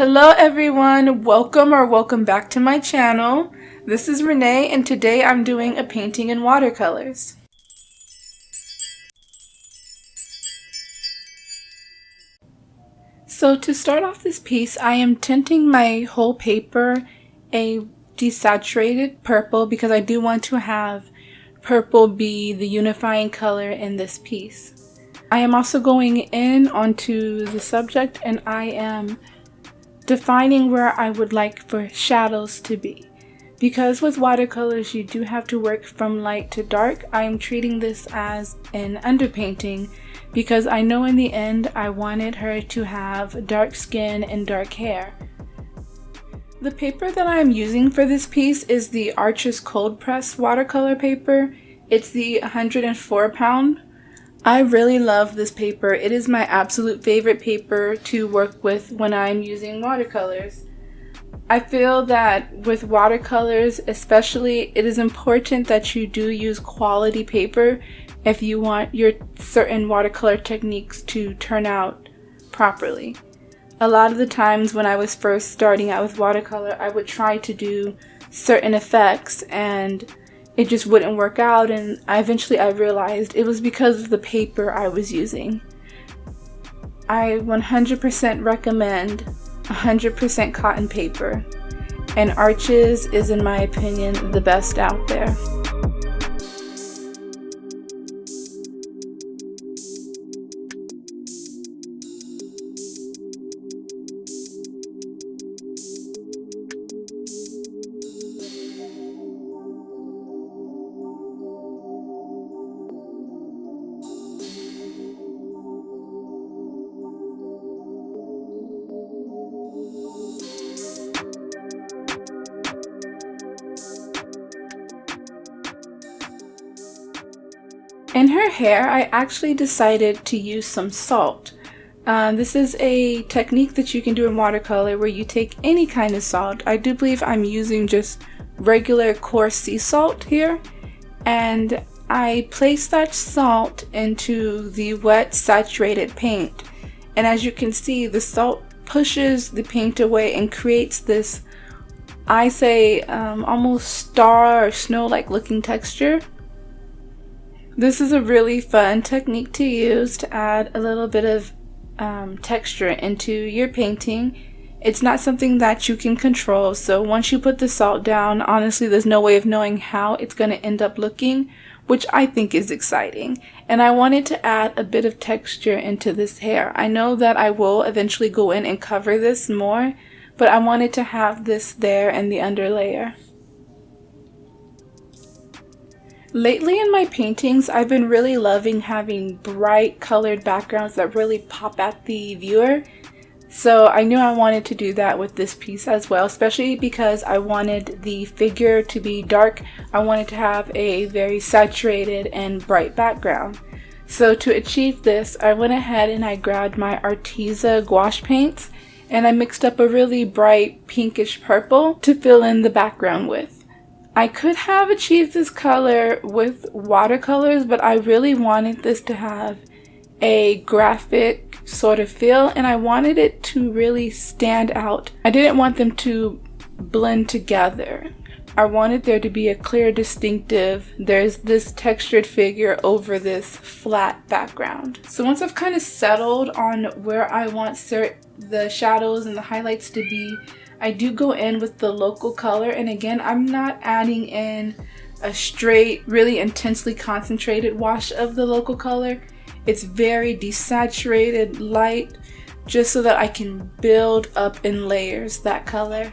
Hello everyone, welcome back to my channel. This is Renee and today I'm doing a painting in watercolors. So to start off this piece, I am tinting my whole paper a desaturated purple because I do want to have purple be the unifying color in this piece. I am also going in onto the subject and I am defining where I would like for shadows to be. Because with watercolors you do have to work from light to dark, I am treating this as an underpainting because I know in the end I wanted her to have dark skin and dark hair. The paper that I am using for this piece is the Arches Cold Press watercolor paper. It's the 104 pound. I really love this paper. It is my absolute favorite paper to work with when I'm using watercolors. I feel that with watercolors especially, it is important that you do use quality paper if you want your certain watercolor techniques to turn out properly. A lot of the times when I was first starting out with watercolor, I would try to do certain effects and it just wouldn't work out, and eventually I realized it was because of the paper I was using. I 100% recommend 100% cotton paper, and Arches is in my opinion the best out there. In her hair, I actually decided to use some salt. This is a technique that you can do in watercolor where you take any kind of salt. I do believe I'm using just regular coarse sea salt here. And I place that salt into the wet saturated paint. And as you can see, the salt pushes the paint away and creates this, I say, almost star or snow-like looking texture. This is a really fun technique to use to add a little bit of texture into your painting. It's not something that you can control, so once you put the salt down, honestly there's no way of knowing how it's going to end up looking, which I think is exciting. And I wanted to add a bit of texture into this hair. I know that I will eventually go in and cover this more, but I wanted to have this there in the underlayer. Lately in my paintings, I've been really loving having bright colored backgrounds that really pop at the viewer. So I knew I wanted to do that with this piece as well, especially because I wanted the figure to be dark. I wanted to have a very saturated and bright background. So to achieve this, I went ahead and I grabbed my Arteza gouache paints and I mixed up a really bright pinkish purple to fill in the background with. I could have achieved this color with watercolors, but I really wanted this to have a graphic sort of feel and I wanted it to really stand out. I didn't want them to blend together. I wanted there to be a clear distinctive, there's this textured figure over this flat background. So once I've kind of settled on where I want the shadows and the highlights to be, I do go in with the local color, and again, I'm not adding in a straight, really intensely concentrated wash of the local color. It's very desaturated, light, just so that I can build up in layers that color.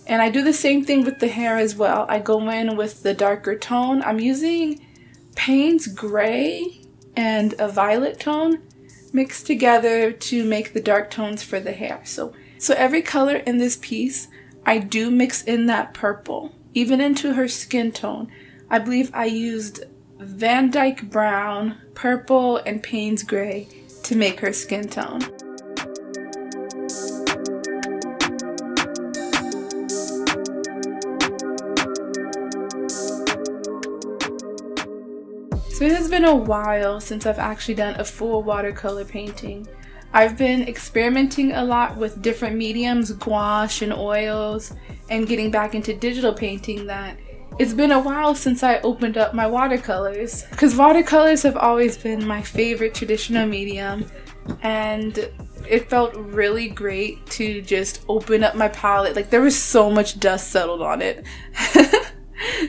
And I do the same thing with the hair as well. I go in with the darker tone. I'm using Payne's gray and a violet tone mixed together to make the dark tones for the hair. So every color in this piece, I do mix in that purple, even into her skin tone. I believe I used Van Dyke brown, purple, and Payne's gray to make her skin tone. So it has been a while since I've actually done a full watercolor painting. I've been experimenting a lot with different mediums, gouache and oils, and getting back into digital painting that it's been a while since I opened up my watercolors. Because watercolors have always been my favorite traditional medium, and it felt really great to just open up my palette. Like, there was so much dust settled on it.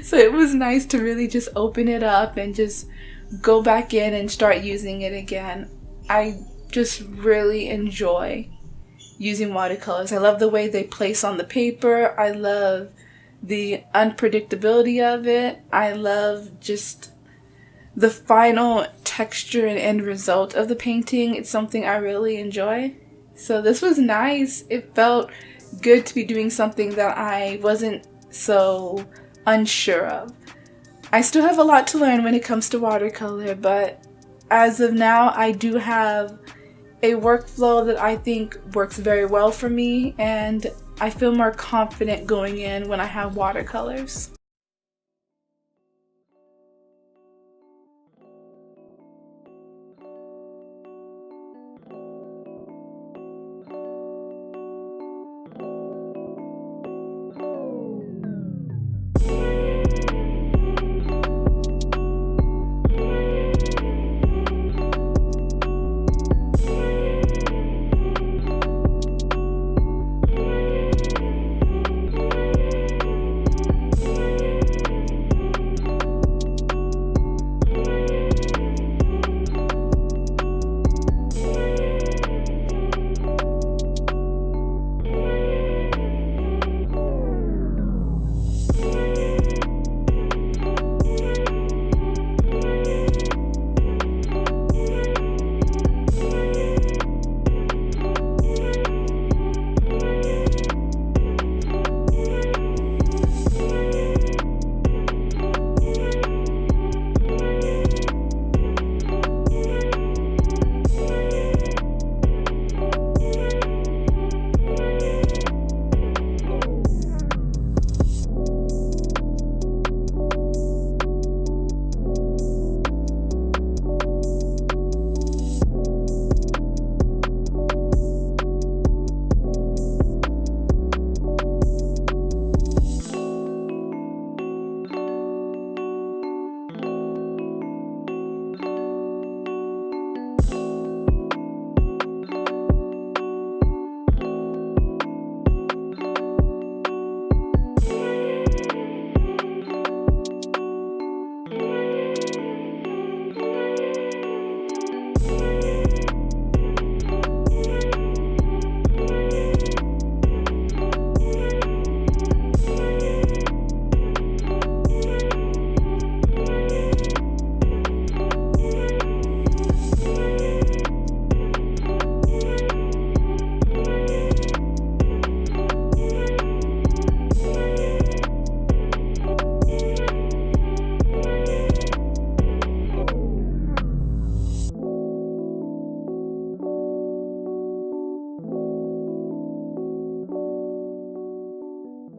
So it was nice to really just open it up and just go back in and start using it again. I just really enjoy using watercolors. I love the way they place on the paper. I love the unpredictability of it. I love just the final texture and end result of the painting. It's something I really enjoy. So this was nice. It felt good to be doing something that I wasn't so unsure of. I still have a lot to learn when it comes to watercolor, but as of now, I do have a workflow that I think works very well for me, and I feel more confident going in when I have watercolors.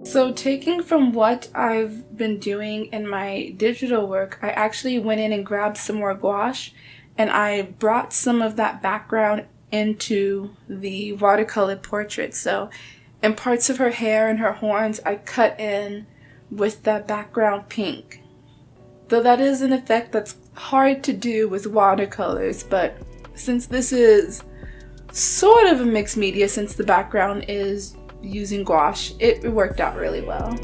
So taking from what I've been doing in my digital work, I actually went in and grabbed some more gouache, and I brought some of that background into the watercolor portrait. So in parts of her hair and her horns, I cut in with that background pink. Though that is an effect that's hard to do with watercolors, but since this is sort of a mixed media, since the background is using gouache, it worked out really well.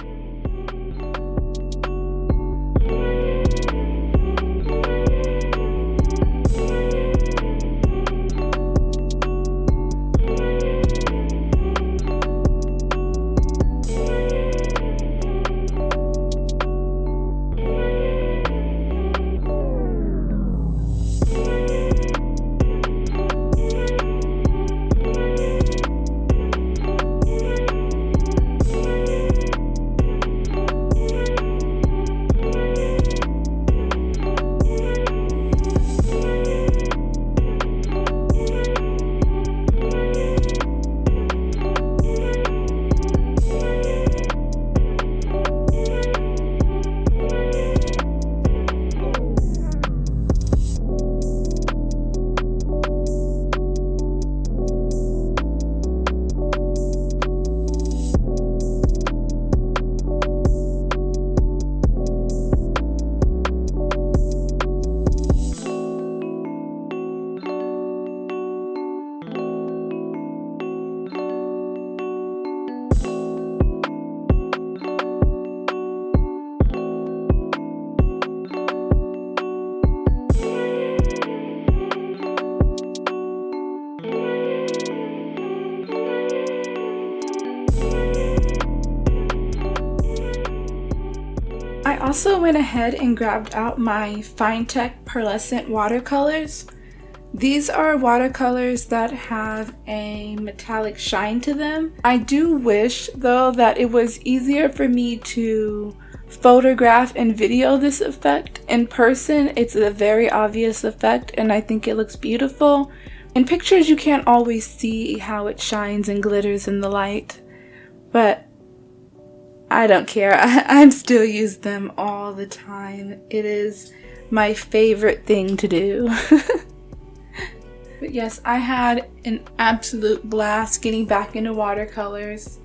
I also went ahead and grabbed out my Finetech pearlescent watercolors. These are watercolors that have a metallic shine to them. I do wish though that it was easier for me to photograph and video this effect. In person, it's a very obvious effect and I think it looks beautiful. In pictures, you can't always see how it shines and glitters in the light, but I don't care. I still use them all the time. It is my favorite thing to do. But yes, I had an absolute blast getting back into watercolors.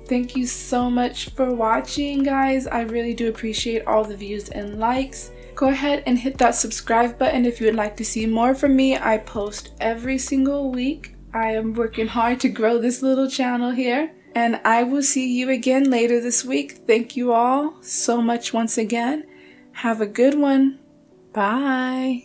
Thank you so much for watching, guys. I really do appreciate all the views and likes. Go ahead and hit that subscribe button if you would like to see more from me. I post every single week. I am working hard to grow this little channel here. And I will see you again later this week. Thank you all so much once again. Have a good one. Bye.